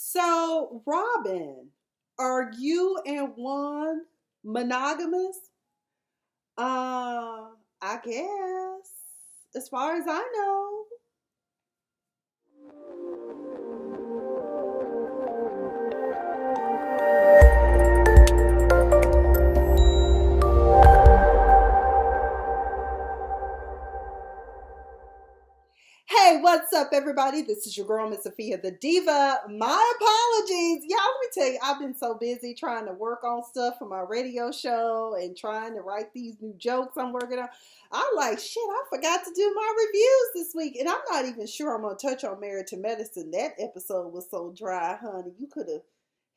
So, Robin, are you and Juan monogamous? I guess. As far as I know. Hey, what's up, everybody? This is your girl, Miss Sophia the Diva. My apologies. Y'all, let me tell you, I've been so busy trying to work on stuff for my radio show and trying to write these new jokes I'm working on. I'm like, shit, I forgot to do my reviews this week. And I'm not even sure I'm going to touch on Married to Medicine. That episode was so dry, honey. You could have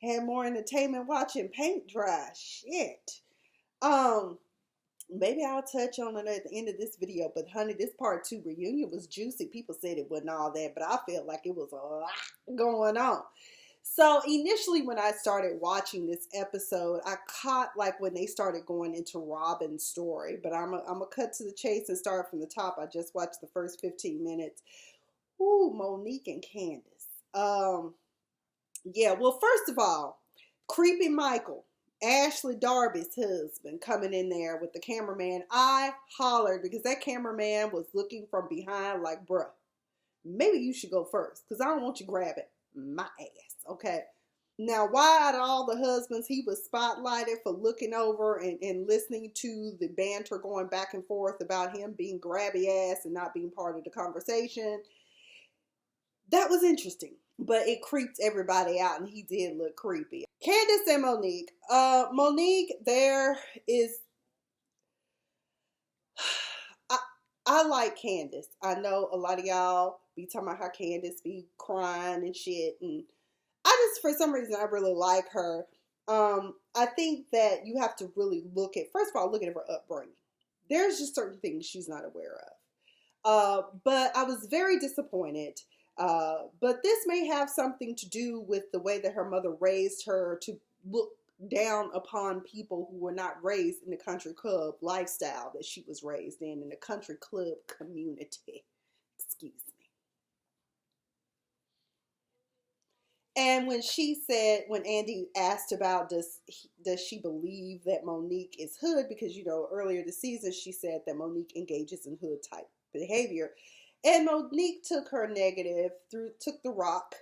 had more entertainment watching paint dry. Shit. Um, Maybe I'll touch on it at the end of this video, but honey, this part two reunion was juicy. People said it wasn't all that, but I felt like it was a lot going on. So initially when I started watching this episode, I caught like when they started going into Robin's story, but I'm gonna cut to the chase and start from the top. I just watched the first 15 minutes. Ooh, Monique and Candace. Yeah, well, first of all, creepy Michael, Ashley Darby's husband, coming in there with the cameraman. I hollered because that cameraman was looking from behind like, bruh, maybe you should go first because I don't want you grabbing my ass, okay? Now, why out of all the husbands he was spotlighted for looking over and listening to the banter going back and forth about him being grabby ass and not being part of the conversation, that was interesting, but it creeped everybody out, and he did look creepy. Candace and Monique. Monique, there is. I, I like Candace. I know a lot of y'all be talking about how Candace be crying and shit, and I just, for some reason, I really like her. I think that you have to really look at, first of all, look at her upbringing. There's just certain things she's not aware of. But I was very disappointed. But this may have something to do with the way that her mother raised her to look down upon people who were not raised in the country club lifestyle that she was raised in the country club community. Excuse me. And when she said, when Andy asked about does she believe that Monique is hood, because earlier this season she said that Monique engages in hood type behavior, and Monique took her negative, took the rock,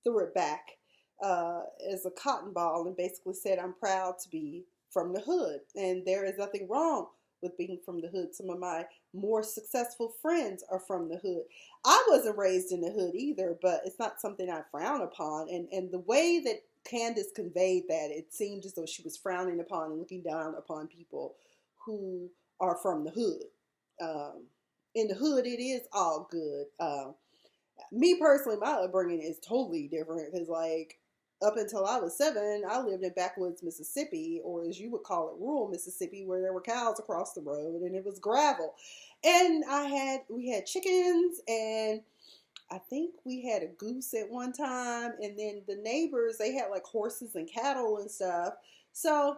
threw it back as a cotton ball, and basically said, I'm proud to be from the hood, and there is nothing wrong with being from the hood. Some of my more successful friends are from the hood. I wasn't raised in the hood either, but it's not something I frown upon. And the way that Candace conveyed that, it seemed as though she was frowning upon and looking down upon people who are from the hood. In the hood, it is all good. Me personally, my upbringing is totally different because, like, up until I was 7, I lived in backwoods Mississippi, or as you would call it, rural Mississippi, where there were cows across the road and it was gravel. And we had chickens, and I think we had a goose at one time. And then the neighbors, they had like horses and cattle and stuff. So,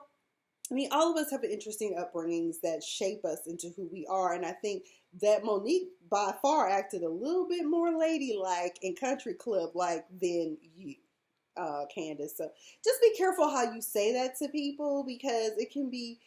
I mean, all of us have interesting upbringings that shape us into who we are. And I think that Monique by far acted a little bit more ladylike and country club like than you, Candace. So just be careful how you say that to people, because it can be,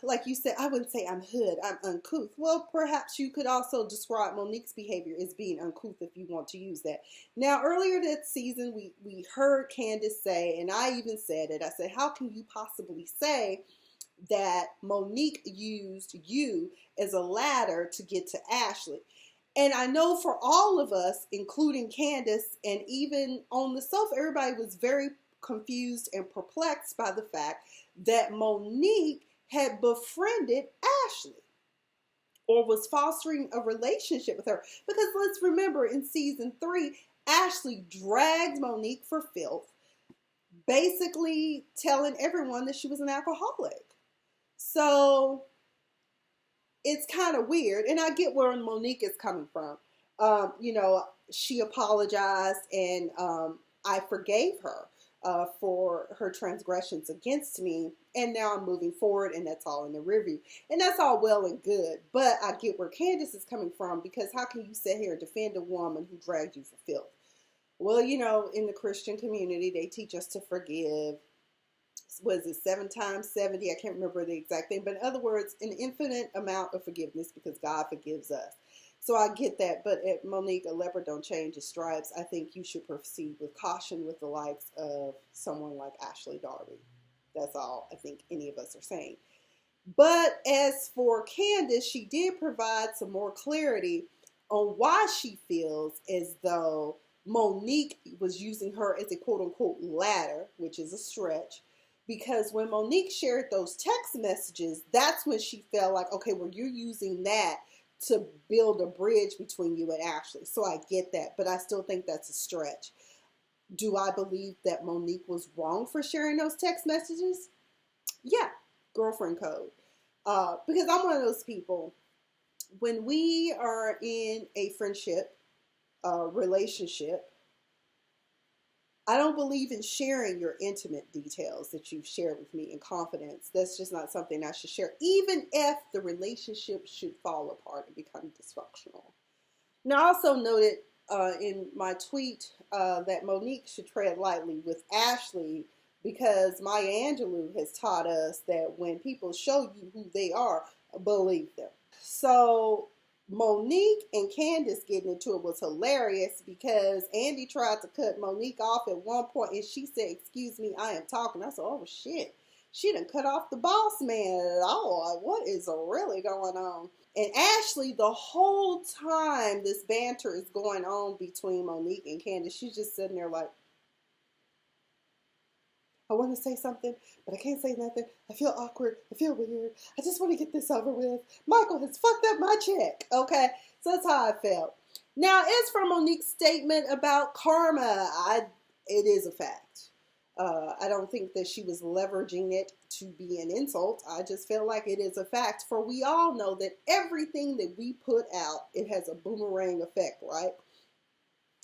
like you said, I wouldn't say I'm hood, I'm uncouth. Well, perhaps you could also describe Monique's behavior as being uncouth if you want to use that. Now, earlier that season, we heard Candace say, and I even said it, I said, how can you possibly say that Monique used you as a ladder to get to Ashley? And I know for all of us, including Candace, and even on the sofa, everybody was very confused and perplexed by the fact that Monique had befriended Ashley or was fostering a relationship with her. Because let's remember, in season 3, Ashley dragged Monique for filth, basically telling everyone that she was an alcoholic. So it's kind of weird, and I get where Monique is coming from. She apologized, and I forgave her for her transgressions against me, and now I'm moving forward, and that's all in the rear view. And that's all well and good, but I get where Candace is coming from, because how can you sit here and defend a woman who dragged you for filth? Well, in the Christian community, they teach us to forgive. Was it 7 times 70? I can't remember the exact thing, but in other words, an infinite amount of forgiveness because God forgives us. So I get that, but at Monique, a leopard don't change his stripes. I think you should proceed with caution with the likes of someone like Ashley Darby. That's all I think any of us are saying. But as for Candace, she did provide some more clarity on why she feels as though Monique was using her as a quote unquote ladder, which is a stretch. Because when Monique shared those text messages, that's when she felt like, okay, well, you're using that to build a bridge between you and Ashley. So I get that, but I still think that's a stretch. Do I believe that Monique was wrong for sharing those text messages? Yeah, girlfriend code. Because I'm one of those people, when we are in a friendship, relationship, I don't believe in sharing your intimate details that you've shared with me in confidence. That's just not something I should share, even if the relationship should fall apart and become dysfunctional. Now, I also noted in my tweet that Monique should tread lightly with Ashley because Maya Angelou has taught us that when people show you who they are, believe them. So Monique and Candace getting into it was hilarious because Andy tried to cut Monique off at one point and she said, "Excuse me, I am talking." I said, "Oh shit, she done cut off the boss man at all. What is really going on?" And Ashley, the whole time this banter is going on between Monique and Candace, she's just sitting there like, I want to say something, but I can't say nothing. I feel awkward. I feel weird. I just want to get this over with. Michael has fucked up my check. Okay, so that's how I felt. Now, as for Monique's statement about karma, it is a fact. I don't think that she was leveraging it to be an insult. I just feel like it is a fact. For we all know that everything that we put out, it has a boomerang effect, right?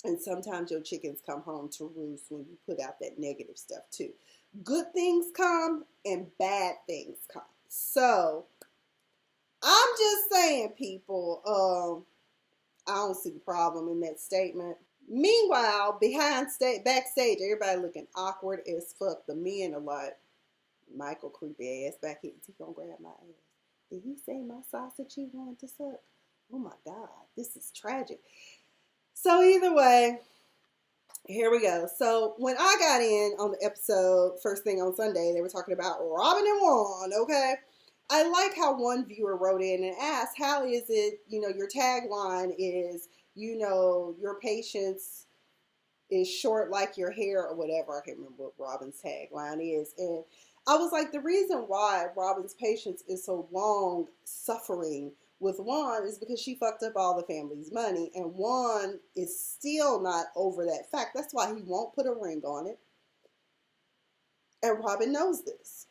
And sometimes your chickens come home to roost when you put out that negative stuff too. Good things come and bad things come. So I'm just saying, people, I don't see the problem in that statement. Meanwhile, backstage, everybody looking awkward as fuck. The men are like, Michael creepy ass back here. Is he gonna grab my ass? Did he say my sausage he wanted to suck? Oh my God, this is tragic. So either way, here we go. So when I got in on the episode, first thing on Sunday, they were talking about Robin and Juan, okay? I like how one viewer wrote in and asked, how is it, your tagline is, your patience is short like your hair or whatever. I can't remember what Robin's tagline is. And I was like, the reason why Robin's patience is so long suffering with Juan is because she fucked up all the family's money, and Juan is still not over that fact. That's why he won't put a ring on it. And Robin knows this.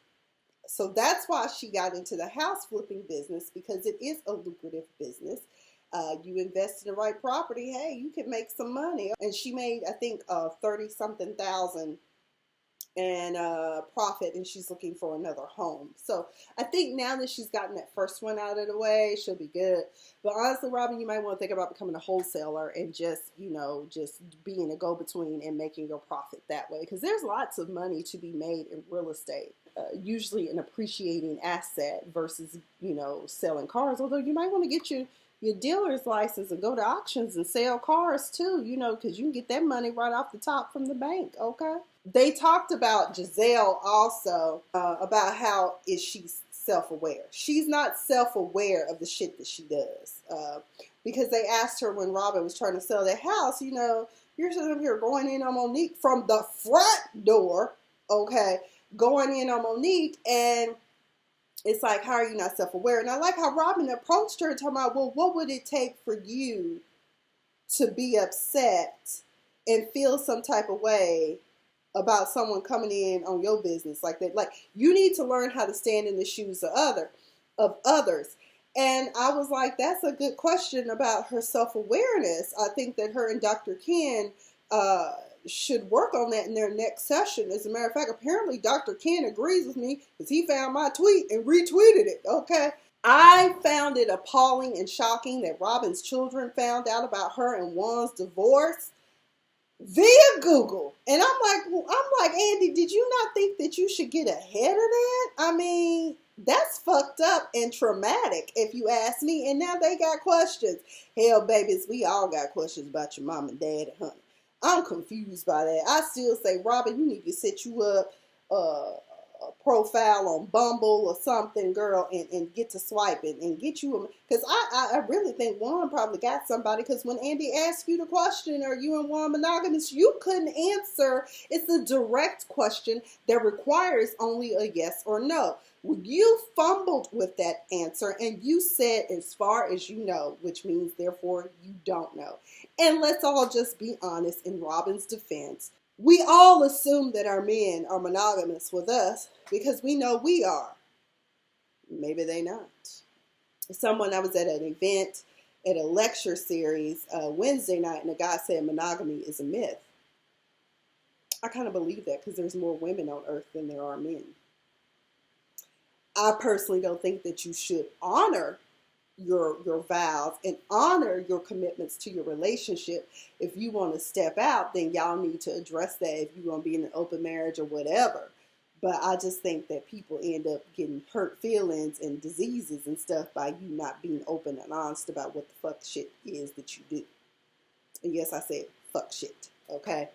So that's why she got into the house flipping business, because it is a lucrative business. You invest in the right property, hey, you can make some money. And she made, I think, 30-something thousand and profit, and she's looking for another home. So I think now that she's gotten that first one out of the way, she'll be good. But honestly, Robin, you might want to think about becoming a wholesaler and just being a go-between and making your profit that way, because there's lots of money to be made in real estate. Usually an appreciating asset versus, selling cars. Although you might want to get your dealer's license and go to auctions and sell cars too, because you can get that money right off the top from the bank, okay? They talked about Giselle also, about how is she self-aware. She's not self-aware of the shit that she does. Because they asked her when Robin was trying to sell that house, you're sitting up here going in on Monique from the front door, okay? Going in on Monique, and it's like, how are you not self-aware? And I like how Robin approached her talking about, well, what would it take for you to be upset and feel some type of way about someone coming in on your business like that? Like, you need to learn how to stand in the shoes of others. And I was like, that's a good question about her self-awareness. I think that her and Dr. Ken should work on that in their next session. As a matter of fact, apparently Dr. Ken agrees with me because he found my tweet and retweeted it, okay? I found it appalling and shocking that Robin's children found out about her and Juan's divorce via Google. And I'm like, Andy, did you not think that you should get ahead of that? I mean, that's fucked up and traumatic, if you ask me. And now they got questions. Hell, babies, we all got questions about your mom and dad, honey. I'm confused by that. I still say, Robin, you need to set you up a profile on Bumble or something, girl, and get to swiping and get you a, because I really think Juan probably got somebody, because when Andy asked you the question, are you and Juan monogamous, you couldn't answer. It's a direct question that requires only a yes or no. You fumbled with that answer and you said as far as you know, which means therefore you don't know. And let's all just be honest, in Robin's defense, we all assume that our men are monogamous with us because we know we are. Maybe they not. Someone, I was at an event at a lecture series Wednesday night, and a guy said monogamy is a myth. I kind of believe that because there's more women on earth than there are men. I personally don't think that you should honor your vows and honor your commitments to your relationship. If you want to step out, then y'all need to address that if you're going to be in an open marriage or whatever. But I just think that people end up getting hurt feelings and diseases and stuff by you not being open and honest about what the fuck shit is that you do. And yes, I said fuck shit, okay?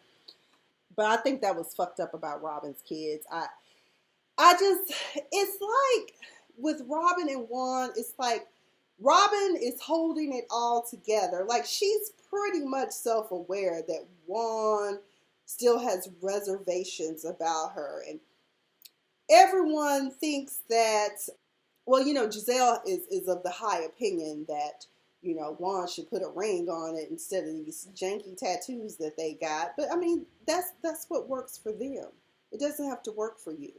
But I think that was fucked up about Robin's kids. I just, it's like with Robin and Juan, it's like Robin is holding it all together. Like, she's pretty much self-aware that Juan still has reservations about her. And everyone thinks that, well, Giselle is of the high opinion that, Juan should put a ring on it instead of these janky tattoos that they got. But I mean, that's what works for them. It doesn't have to work for you.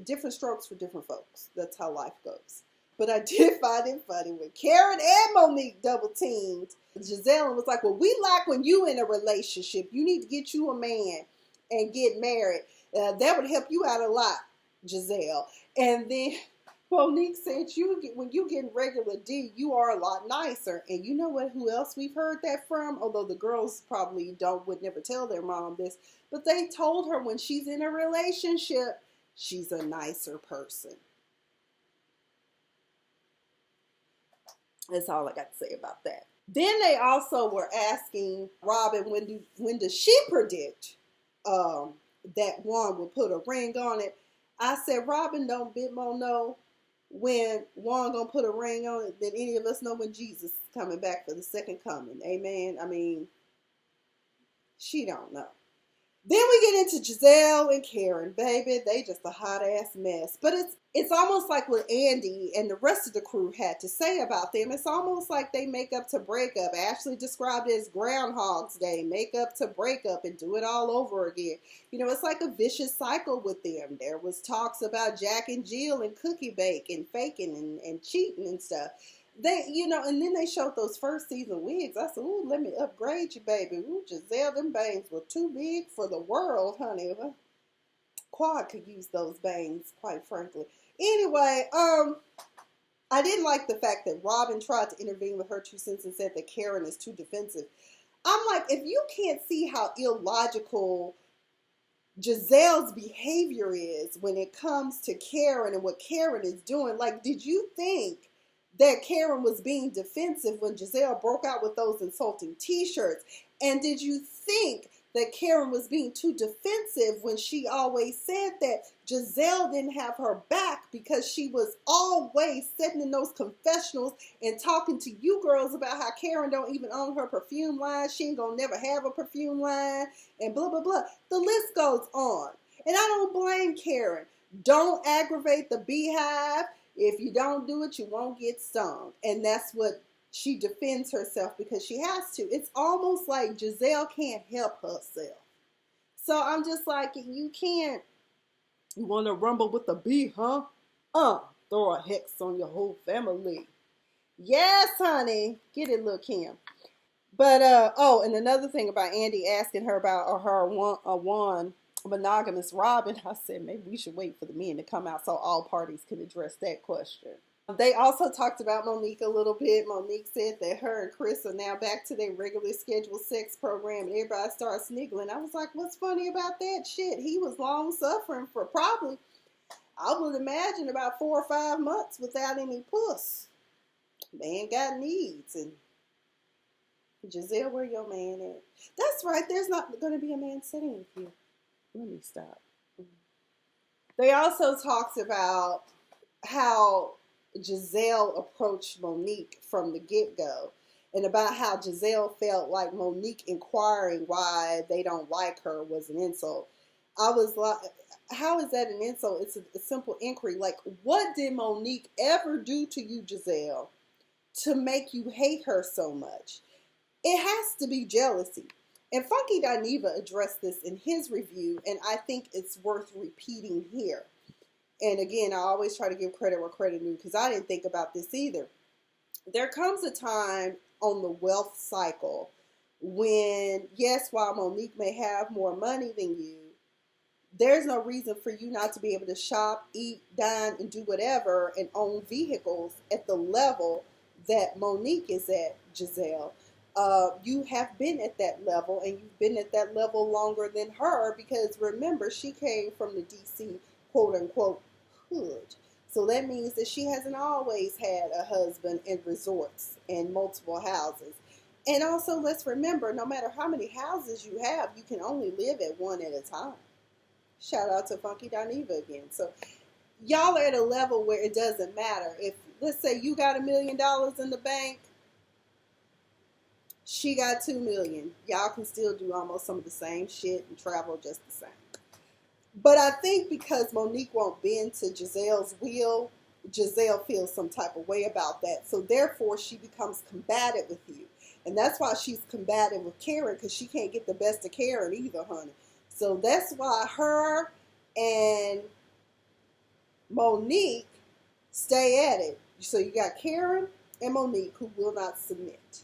Different strokes for different folks. That's how life goes. But I did find it funny when Karen and Monique double teamed Giselle and was like, well, we like when you in a relationship. You need to get you a man and get married. That would help you out a lot, Giselle. And then Monique said, when you get regular D, you are a lot nicer. And you know what? Who else we've heard that from? Although the girls probably would never tell their mom this, but they told her when she's in a relationship, she's a nicer person. That's all I got to say about that. Then they also were asking Robin, when does she predict that Juan will put a ring on it? I said, Robin don't bit more know when Juan gonna put a ring on it than any of us know when Jesus is coming back for the second coming. Amen. I mean, she don't know. Then we get into Giselle and Karen, baby. They just a hot ass mess. But it's almost like what Andy and the rest of the crew had to say about them. It's almost like they make up to break up. Ashley described it as Groundhog's Day. Make up to break up and do it all over again. It's like a vicious cycle with them. There was talks about Jack and Jill and cookie bake and faking and cheating and stuff. They, and then they showed those first season wigs. I said, ooh, let me upgrade you, baby. Ooh, Giselle, them bangs were too big for the world, honey. Quad could use those bangs, quite frankly. Anyway, I didn't like the fact that Robin tried to intervene with her 2 cents and said that Karen is too defensive. I'm like, if you can't see how illogical Giselle's behavior is when it comes to Karen and what Karen is doing, like, did you think that Karen was being defensive when Giselle broke out with those insulting t-shirts? And did you think that Karen was being too defensive when she always said that Giselle didn't have her back because she was always sitting in those confessionals and talking to you girls about how Karen don't even own her perfume line, she ain't gonna never have a perfume line, and blah, blah, blah. The list goes on. And I don't blame Karen. Don't aggravate the beehive. If you don't do it, you won't get stung. And that's what she defends herself because she has to. It's almost like Giselle can't help herself. So I'm just like, you can't. You want to rumble with the bee, huh? Throw a hex on your whole family. Yes, honey. Get it, little Kim. But, and another thing about Andy asking her about her one monogamous Robin, I said maybe we should wait for the men to come out so all parties can address that question. They also talked about Monique a little bit. Monique said that her and Chris are now back to their regular scheduled sex program, and everybody started sniggling. I was like, what's funny about that? Shit, he was long suffering for probably, I would imagine, about 4 or 5 months without any puss. Man got needs. And Giselle, where your man at? That's right, there's not going to be a man sitting with you. Let me stop. They also talked about how Giselle approached Monique from the get-go, and about how Giselle felt like Monique inquiring why they don't like her was an insult. I was like, how is that an insult? It's a simple inquiry. Like, what did Monique ever do to you, Giselle, to make you hate her so much? It has to be jealousy. And Funky Dineva addressed this in his review, and I think it's worth repeating here. And again, I always try to give credit where credit due, because I didn't think about this either. There comes a time on the wealth cycle when, yes, while Monique may have more money than you, there's no reason for you not to be able to shop, eat, dine, and do whatever and own vehicles at the level that Monique is at, Giselle. You have been at that level, and you've been at that level longer than her, because remember, she came from the DC quote-unquote hood. So that means that she hasn't always had a husband and resorts and multiple houses. And also, let's remember, no matter how many houses you have, you can only live at one at a time. Shout out to Funky Dineva again. So y'all are at a level where it doesn't matter. If, let's say, you got $1 million in the bank, she got $2 million. Y'all can still do almost some of the same shit and travel just the same. But I think because Monique won't bend to Giselle's will, Giselle feels some type of way about that. So therefore, she becomes combative with you. And that's why she's combative with Karen, because she can't get the best of Karen either, honey. So that's why her and Monique stay at it. So you got Karen and Monique, who will not submit.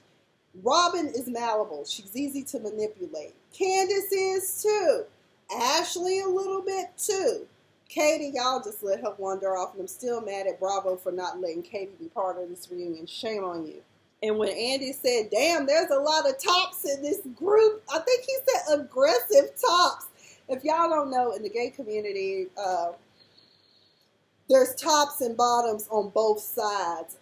Robin is malleable. She's easy to manipulate. Candace is too. Ashley a little bit too. Katie, y'all just let her wander off, and I'm still mad at Bravo for not letting Katie be part of this reunion. Shame on you. And when Andy said, damn, there's a lot of tops in this group, I think he said aggressive tops. If y'all don't know, in the gay community, there's tops and bottoms on both sides.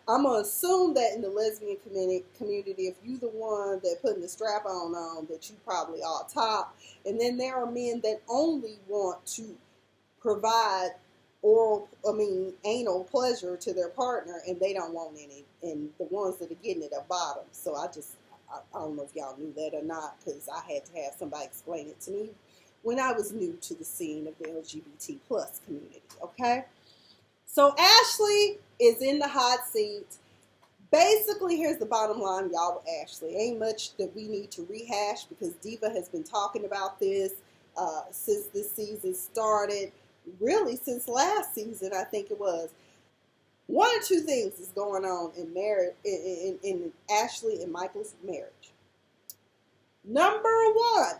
I'm going to assume that in the lesbian community, if you the one that putting the strap on, that you probably are top. And then there are men that only want to provide anal pleasure to their partner, and they don't want any. And the ones that are getting it are bottom. So I don't know if y'all knew that or not, because I had to have somebody explain it to me when I was new to the scene of the LGBT plus community, okay? So Ashley is in the hot seat. Basically, here's the bottom line, y'all, with Ashley. Ain't much that we need to rehash, because Diva has been talking about this since this season started. Really, since last season, I think it was. One or two things is going on in Ashley and Michael's marriage. Number one,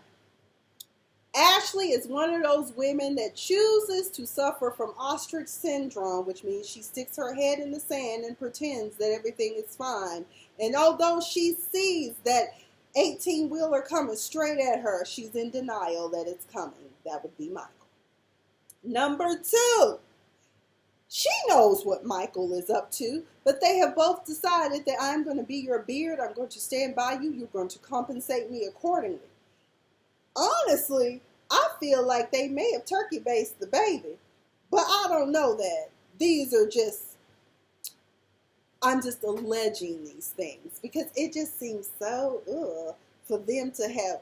Ashley is one of those women that chooses to suffer from ostrich syndrome, which means she sticks her head in the sand and pretends that everything is fine. And although she sees that 18-wheeler coming straight at her, she's in denial that it's coming. That would be Michael. Number two, she knows what Michael is up to, but they have both decided that I'm going to be your beard, I'm going to stand by you, you're going to compensate me accordingly. Honestly, I feel like they may have turkey based the baby, but I don't know that. These are just, I'm just alleging these things, because it just seems so for them to have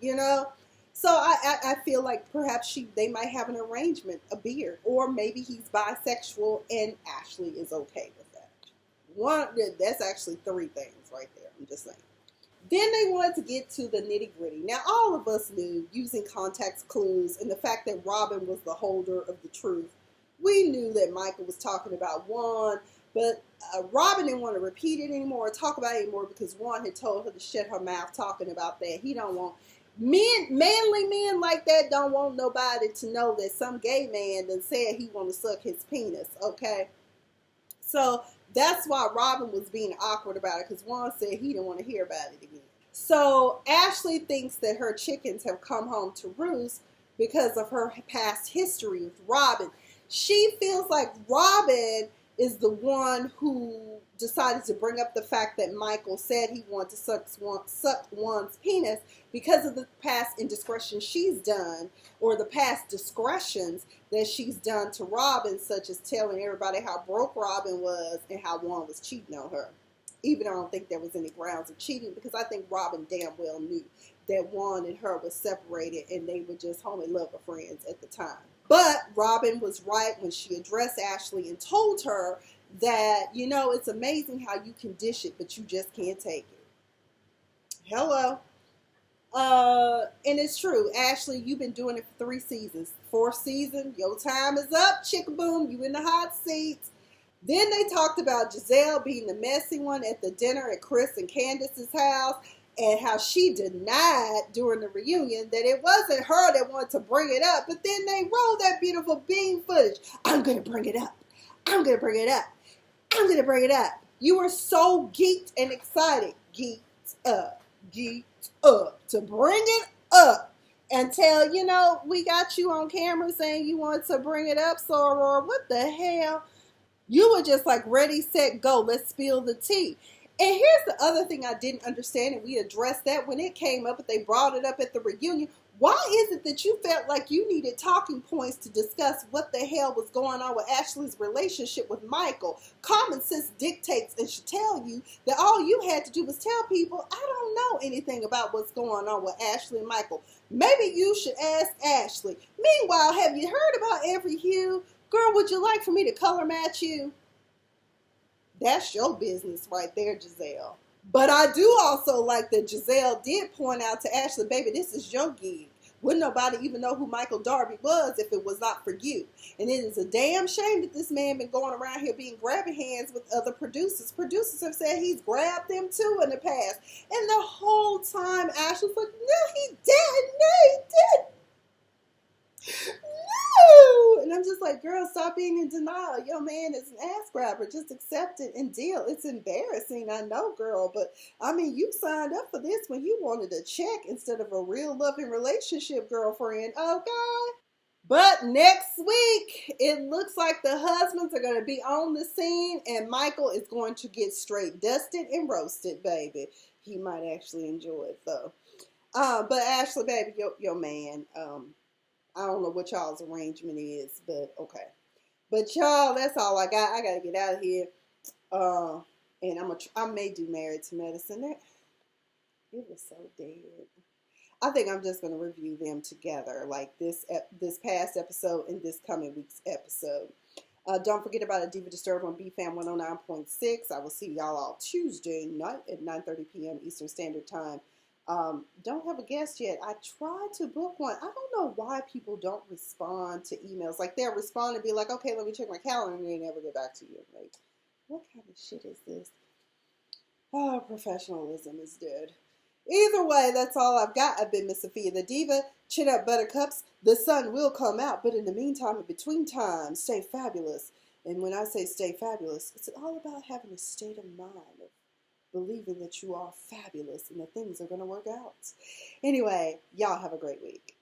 you know. So I feel like perhaps they might have an arrangement, a beard, or maybe he's bisexual and Ashley is okay with that. That's actually three things right there. I'm just saying. Then they wanted to get to the nitty-gritty. Now, all of us knew, using context clues and the fact that Robin was the holder of the truth, we knew that Michael was talking about Juan, but Robin didn't want to repeat it anymore or talk about it anymore, because Juan had told her to shut her mouth talking about that. He don't want manly men like that don't want nobody to know that some gay man done said he want to suck his penis, okay? So that's why Robin was being awkward about it, because Juan said he didn't want to hear about it again. So Ashley thinks that her chickens have come home to roost because of her past history with Robin. She feels like Robin is the one who decided to bring up the fact that Michael said he wanted to suck Juan's penis because of the past indiscretions she's done, or the past discretions that she's done to Robin, such as telling everybody how broke Robin was and how Juan was cheating on her. Even though I don't think there was any grounds of cheating, because I think Robin damn well knew that Juan and her were separated and they were just homie lover friends at the time. But Robin was right when she addressed Ashley and told her that, you know, it's amazing how you can dish it, but you just can't take it. Hello. And it's true. Ashley, you've been doing it for 3 seasons. 4th season, your time is up, chickaboom. You in the hot seat. Then they talked about Giselle being the messy one at the dinner at Chris and Candace's house, and how she denied during the reunion that it wasn't her that wanted to bring it up. But then they rolled that beautiful bean footage. I'm going to bring it up. I'm going to bring it up. I'm going to bring it up. You were so geeked and excited. Geeked up to bring it up. Until, you know, we got you on camera saying you want to bring it up, Soror. What the hell? You were just like ready, set, go. Let's spill the tea. And here's the other thing I didn't understand, and we addressed that when it came up, but they brought it up at the reunion. Why is it that you felt like you needed talking points to discuss what the hell was going on with Ashley's relationship with Michael? Common sense dictates and should tell you that all you had to do was tell people, I don't know anything about what's going on with Ashley and Michael. Maybe you should ask Ashley. Meanwhile, have you heard about every hue? Girl, would you like for me to color match you? That's your business right there, Giselle. But I do also like that Giselle did point out to Ashley, baby, this is your gig. Wouldn't nobody even know who Michael Darby was if it was not for you. And it is a damn shame that this man been going around here being grabbing hands with other producers. Producers have said he's grabbed them too in the past. And the whole time Ashley's like, no, he didn't. No, he didn't. No! And I'm just like, girl, stop being in denial. Your man is an ass grabber. Just accept it and deal. It's embarrassing, I know, girl. But, I mean, you signed up for this when you wanted a check instead of a real loving relationship, girlfriend. Okay? But next week, it looks like the husbands are going to be on the scene, and Michael is going to get straight dusted and roasted, baby. He might actually enjoy it, though. But Ashley, baby, your man, I don't know what y'all's arrangement is, but okay. But y'all, that's all I got. I gotta get out of here. And I may do Married to Medicine. It was so dead. I think I'm just gonna review them together, like this past episode and this coming week's episode. Don't forget about A Diva Disturbed on BFAM 109.6. I will see y'all all Tuesday night at 9:30 p.m. Eastern Standard Time. Don't have a guest yet. I tried to book one. I don't know why people don't respond to emails. Like, they'll respond and be like, okay, let me check my calendar, and they never get back to you. Like, what kind of shit is this? Oh, professionalism is dead. Either way, that's all I've got. I've been Miss Sophia the Diva. Chin up, Buttercups. The sun will come out, but in the meantime, in between time, stay fabulous. And when I say stay fabulous, it's all about having a state of mind of believing that you are fabulous and that things are going to work out. Anyway, y'all have a great week.